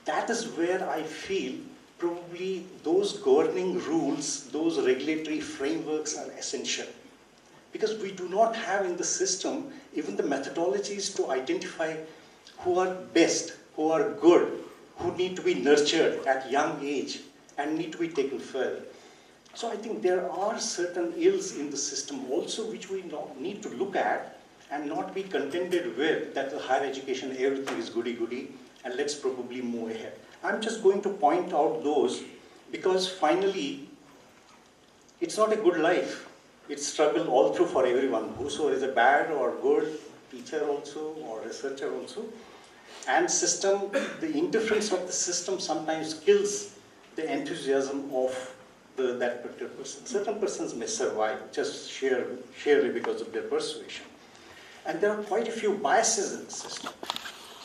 that is where I feel probably those governing rules, those regulatory frameworks are essential. Because we do not have in the system even the methodologies to identify who are best, who are good, who need to be nurtured at young age and need to be taken further. So I think there are certain ills in the system also which we need to look at and not be contented with that the higher education, everything is goody-goody and let's probably move ahead. I'm just going to point out those because finally it's not a good life. It's struggle all through for everyone, whoso is a bad or good teacher also or researcher also. And system, the indifference of the system sometimes kills the enthusiasm of that particular person. Certain persons may survive just sheerly because of their persuasion. And there are quite a few biases in the system.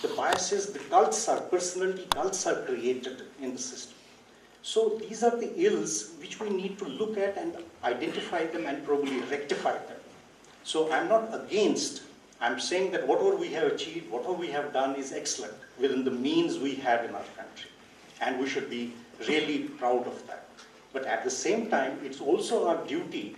The biases, the cults are, personality cults are created in the system. So these are the ills which we need to look at and identify them and probably rectify them. So I'm not against, I'm saying that whatever we have achieved, whatever we have done is excellent within the means we have in our country. And we should be really proud of that. But at the same time, it's also our duty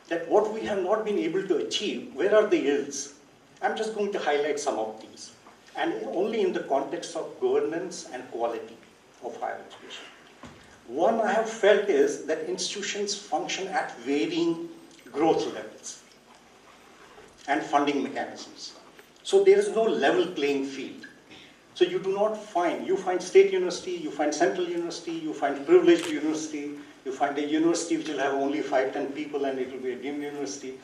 that what we have not been able to achieve, where are the ills? I'm just going to highlight some of these. And only in the context of governance and quality of higher education. One I have felt is that institutions function at varying growth levels and funding mechanisms. So there is no level playing field. So you do not find, you find state university, you find central university, you find privileged university, you find a university which will have only 5-10 people and it will be a deemed university.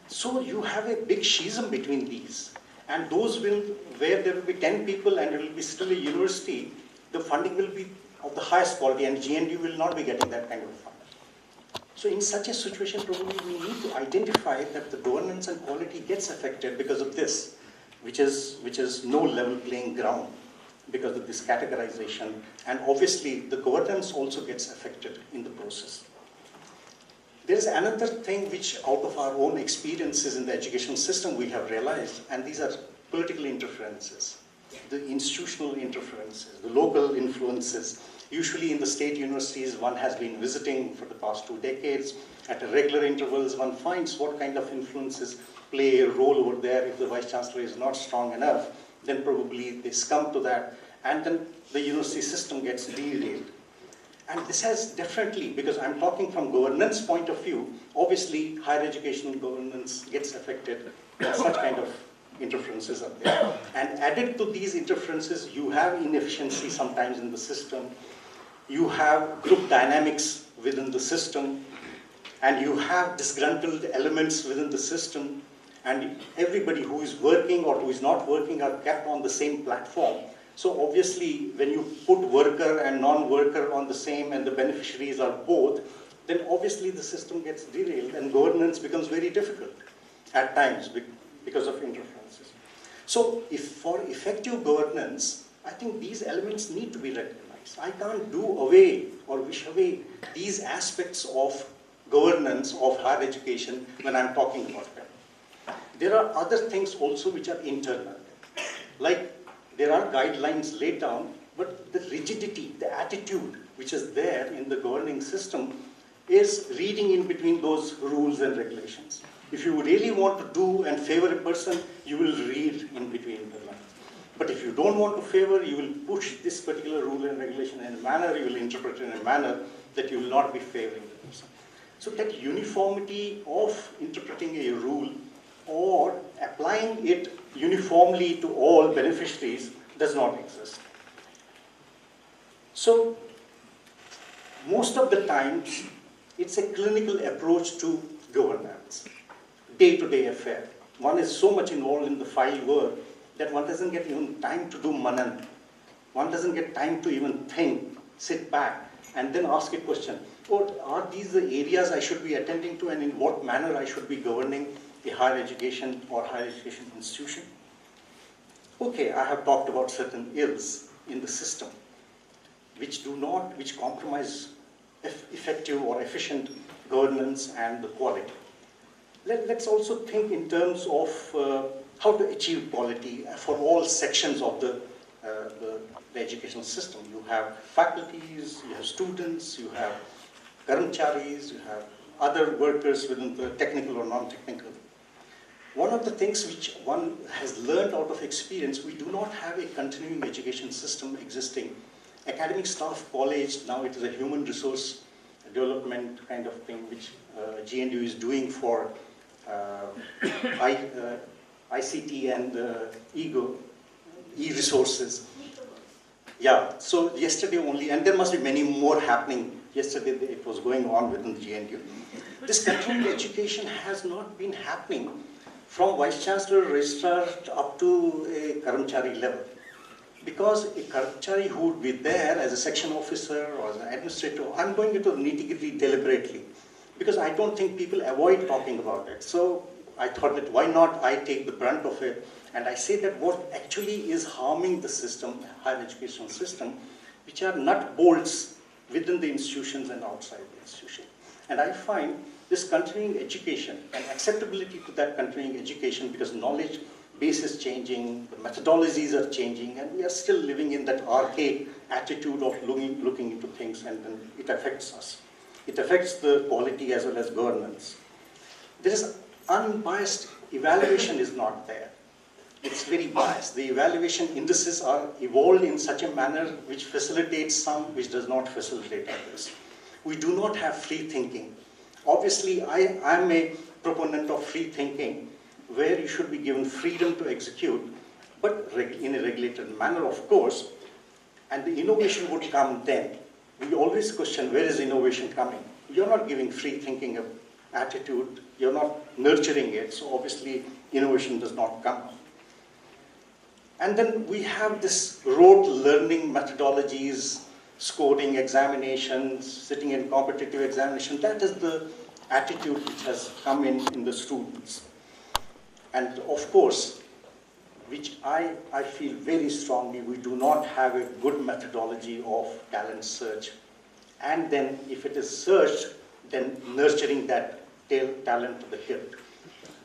So you have a big schism between these. And those will, where there will be 10 people and it will be still a university, the funding will be of the highest quality and GNU will not be getting that kind of funding. So in such a situation, probably we need to identify that the governance and quality gets affected because of this, which is no level playing ground because of this categorization. And obviously the governance also gets affected in the process. There's another thing which out of our own experiences in the education system we have realized, and these are political interferences, the institutional interferences, the local influences. Usually in the state universities, one has been visiting for the past 2 decades. At regular intervals, one finds what kind of influences play a role over there. If the vice chancellor is not strong enough, then probably they succumb to that, and then the university system gets derailed. And this has definitely, because I'm talking from governance point of view, obviously higher education governance gets affected when such kind of interferences are there. And added to these interferences, you have inefficiency sometimes in the system, you have group dynamics within the system, and you have disgruntled elements within the system, and everybody who is working or who is not working are kept on the same platform. So obviously, when you put worker and non-worker on the same and the beneficiaries are both, then obviously the system gets derailed and governance becomes very difficult at times because of interferences. So if for effective governance, I think these elements need to be recognized. I can't do away or wish away these aspects of governance of higher education when I'm talking about them. There are other things also which are internal, like there are guidelines laid down, but the rigidity, the attitude which is there in the governing system is reading in between those rules and regulations. If you really want to do and favor a person, you will read in between the lines. But if you don't want to favor, you will push this particular rule and regulation in a manner, you will interpret it in a manner that you will not be favoring the person. So that uniformity of interpreting a rule or applying it uniformly to all beneficiaries does not exist. So most of the times it's a clinical approach to governance, day-to-day affair. One is so much involved in the file work that one doesn't get even time to do manan. One doesn't get time to even think, sit back and then ask a question. Or are these the areas I should be attending to and in what manner I should be governing a higher education or higher education institution? Okay, I have talked about certain ills in the system which compromise effective or efficient governance and the quality. Let's also think in terms of how to achieve quality for all sections of the educational system. You have faculties, you have students, you have karamcharis, you have other workers within the technical or non-technical. One of the things which one has learned out of experience, we do not have a continuing education system existing. Academic staff college, now it is a human resource development kind of thing which GNU is doing for ICT and e-resources. Yeah, so yesterday only, and there must be many more happening. Yesterday it was going on within the GNU. This continuing education has not been happening from Vice Chancellor, Registrar up to a Karamchari level. Because a Karamchari who would be there as a section officer or as an administrator, I'm going into the nitty-gritty deliberately, because I don't think people avoid talking about it. So I thought that why not I take the brunt of it, and I say that what actually is harming the system, higher education system, which are nut bolts within the institutions and outside the institution. And I find this continuing education and acceptability to that continuing education, because knowledge base is changing, the methodologies are changing, and we are still living in that archaic attitude of looking into things, and then it affects us. It affects the quality as well as governance. There is unbiased evaluation is not there. It's very biased. The evaluation indices are evolved in such a manner which facilitates some, which does not facilitate others. We do not have free thinking. Obviously, I'm a proponent of free thinking, where you should be given freedom to execute, but in a regulated manner, of course, and the innovation would come then. We always question, where is innovation coming? You're not giving free thinking attitude, you're not nurturing it, so obviously innovation does not come. And then we have this rote learning methodologies, scoring examinations, sitting in competitive examination. That is the attitude which has come in the students. And of course, which I feel very strongly, we do not have a good methodology of talent search. And then if it is searched, then nurturing that talent to the hip.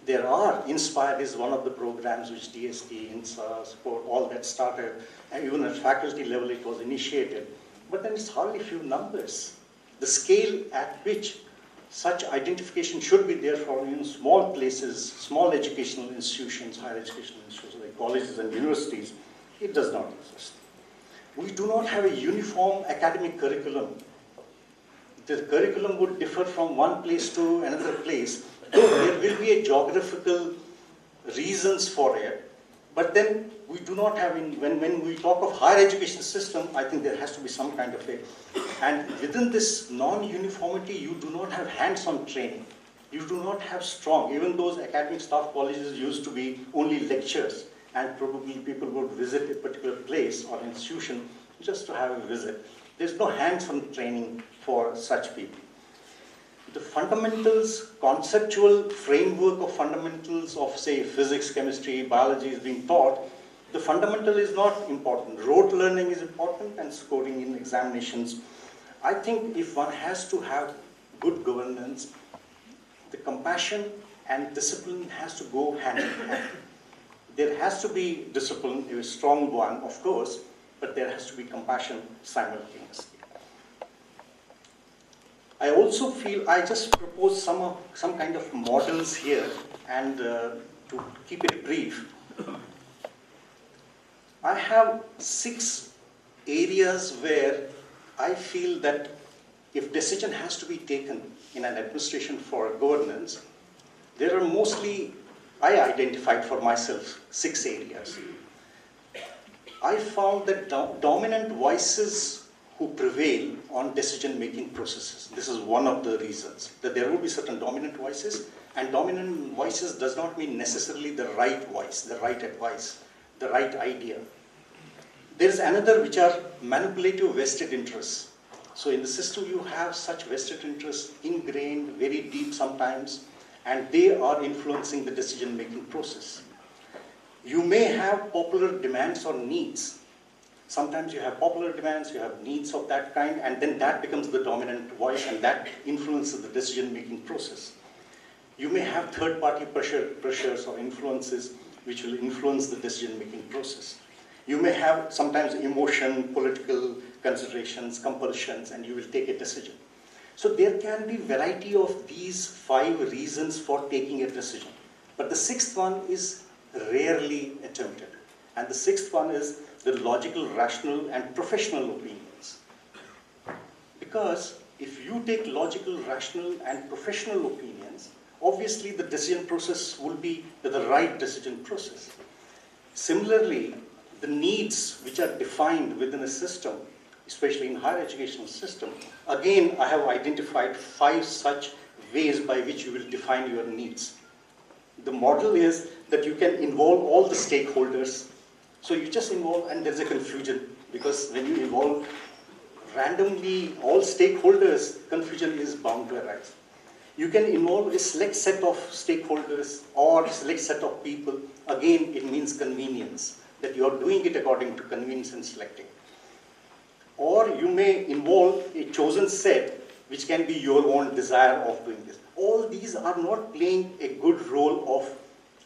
There are, Inspire is one of the programs which DST, INSA, support, all that started, and even at faculty level it was initiated. But then it's hardly few numbers. The scale at which such identification should be there for small places, small educational institutions, higher educational institutions like colleges and universities, it does not exist. We do not have a uniform academic curriculum. The curriculum would differ from one place to another place. Though there will be a geographical reasons for it, but then we do not have, when we talk of higher education system, I think there has to be some kind of a, and within this non-uniformity, you do not have hands-on training. You do not have strong, even those academic staff colleges used to be only lectures, and probably people would visit a particular place or institution just to have a visit. There's no hands-on training for such people. The fundamentals, conceptual framework of fundamentals of, say, physics, chemistry, biology is being taught, the fundamental is not important. Rote learning is important, and scoring in examinations. I think if one has to have good governance, the compassion and discipline has to go hand in hand. There has to be discipline, a strong one, of course, but there has to be compassion simultaneously. I also feel, I just propose some kind of models here, and to keep it brief, I have 6 areas where I feel that if decision has to be taken in an administration for governance, there are mostly, I identified for myself 6 areas. I found that dominant voices who prevail on decision-making processes. This is one of the reasons, that there will be certain dominant voices, and dominant voices does not mean necessarily the right voice, the right advice, the right idea. There is another which are manipulative vested interests. So in the system you have such vested interests ingrained, very deep sometimes, and they are influencing the decision-making process. You may have popular demands or needs. Sometimes you have popular demands, you have needs of that kind, and then that becomes the dominant voice, and that influences the decision-making process. You may have third-party pressures or influences which will influence the decision-making process. You may have sometimes emotion, political considerations, compulsions, and you will take a decision. So there can be variety of these 5 reasons for taking a decision. But the 6th one is rarely attempted. And the 6th one is the logical, rational, and professional opinions. Because if you take logical, rational, and professional opinions, obviously the decision process will be the right decision process. Similarly, the needs which are defined within a system, especially in higher educational system, again, I have identified 5 such ways by which you will define your needs. The model is that you can involve all the stakeholders. So you just involve, and there's a confusion, because when you involve randomly all stakeholders, confusion is bound to arise. You can involve a select set of stakeholders or select set of people. Again, it means convenience, that you are doing it according to convenience and selecting. Or you may involve a chosen set, which can be your own desire of doing this. All these are not playing a good role of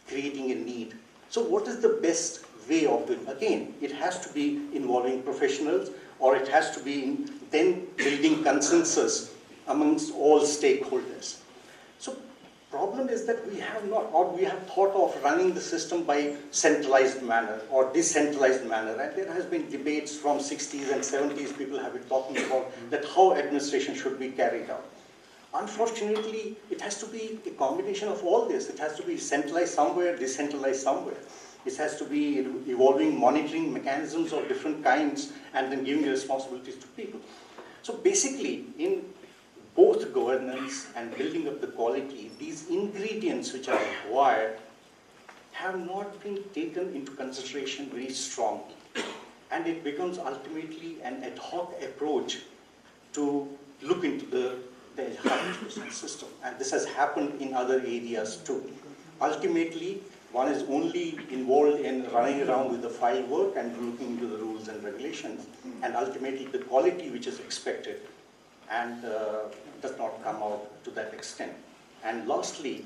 creating a need. So what is the best way of doing it? Again, it has to be involving professionals, or it has to be then building consensus amongst all stakeholders. So problem is that we have not, or we have thought of running the system by centralized manner or decentralized manner, and there has been debates from 60s and 70s, people have been talking about that how administration should be carried out. Unfortunately, it has to be a combination of all this. It has to be centralized somewhere, decentralized somewhere. It has to be evolving monitoring mechanisms of different kinds and then giving responsibilities to people. So basically, in both governance and building up the quality, these ingredients which are required have not been taken into consideration very strongly. And it becomes ultimately an ad hoc approach to look into the higher education system. And this has happened in other areas too. Ultimately, one is only involved in running around with the file work and looking into the rules and regulations, and ultimately the quality which is expected and does not come out to that extent. And lastly,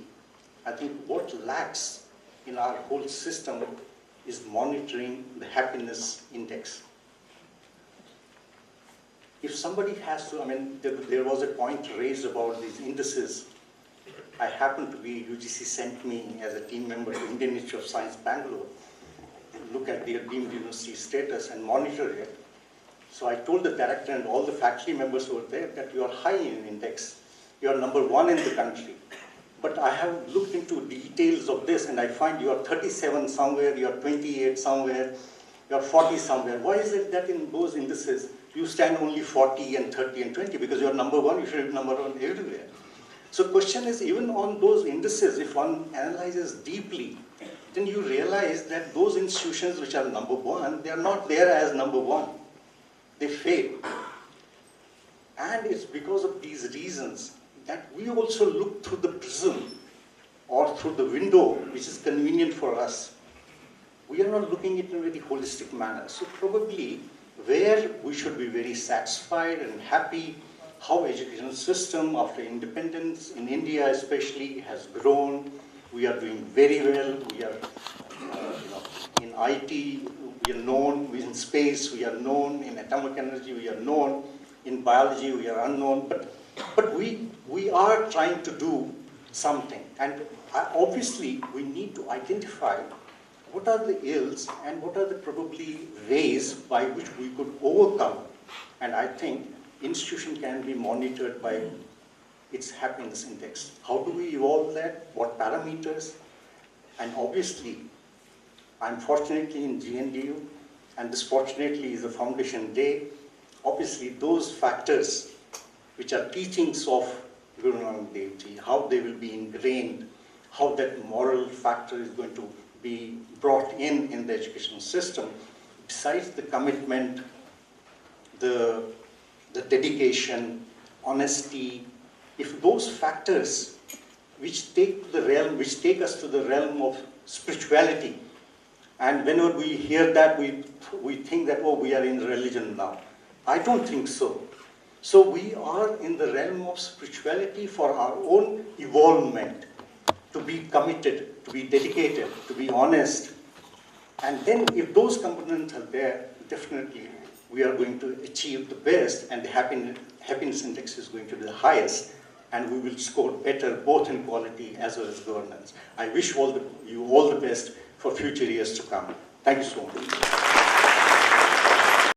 I think what lacks in our whole system is monitoring the happiness index. If somebody has to, I mean, there was a point raised about these indices. I happened to be, UGC sent me as a team member to Indian Institute of Science, Bangalore, to look at their deemed university status and monitor it. So I told the director and all the faculty members who were there that you are high in index. You are number 1 in the country. But I have looked into details of this and I find you are 37 somewhere, you are 28 somewhere, you are 40 somewhere. Why is it that in those indices you stand only 40 and 30 and 20? Because you are number 1, you should be number 1 everywhere. So question is, even on those indices, if one analyzes deeply, then you realize that those institutions which are number 1, they are not there as number 1. They fail. And it's because of these reasons that we also look through the prism or through the window which is convenient for us. We are not looking at it in a very holistic manner. So probably where we should be very satisfied and happy, how educational system after independence in India especially has grown. We are doing very well. We are in IT, we are known. In space, we are known. In atomic energy, we are known. In biology, we are unknown. But we are trying to do something. And obviously, we need to identify what are the ills and what are the probably ways by which we could overcome. And I think institution can be monitored by its happiness index. How do we evolve that? What parameters? And obviously, I'm fortunately in GNDU, and this fortunately is a foundation day. Obviously, those factors which are teachings of Guru Nanak Dev Ji, how they will be ingrained, how that moral factor is going to be brought in the educational system, besides the commitment, the dedication, honesty, if those factors which take us to the realm of spirituality, and whenever we hear that, we think that, oh, we are in religion now. I don't think so. So we are in the realm of spirituality for our own evolvement, to be committed, to be dedicated, to be honest, And then if those components are there, definitely we are going to achieve the best, and the happiness index is going to be the highest, and we will score better both in quality as well as governance. I wish you all the best for future years to come. Thank you so much.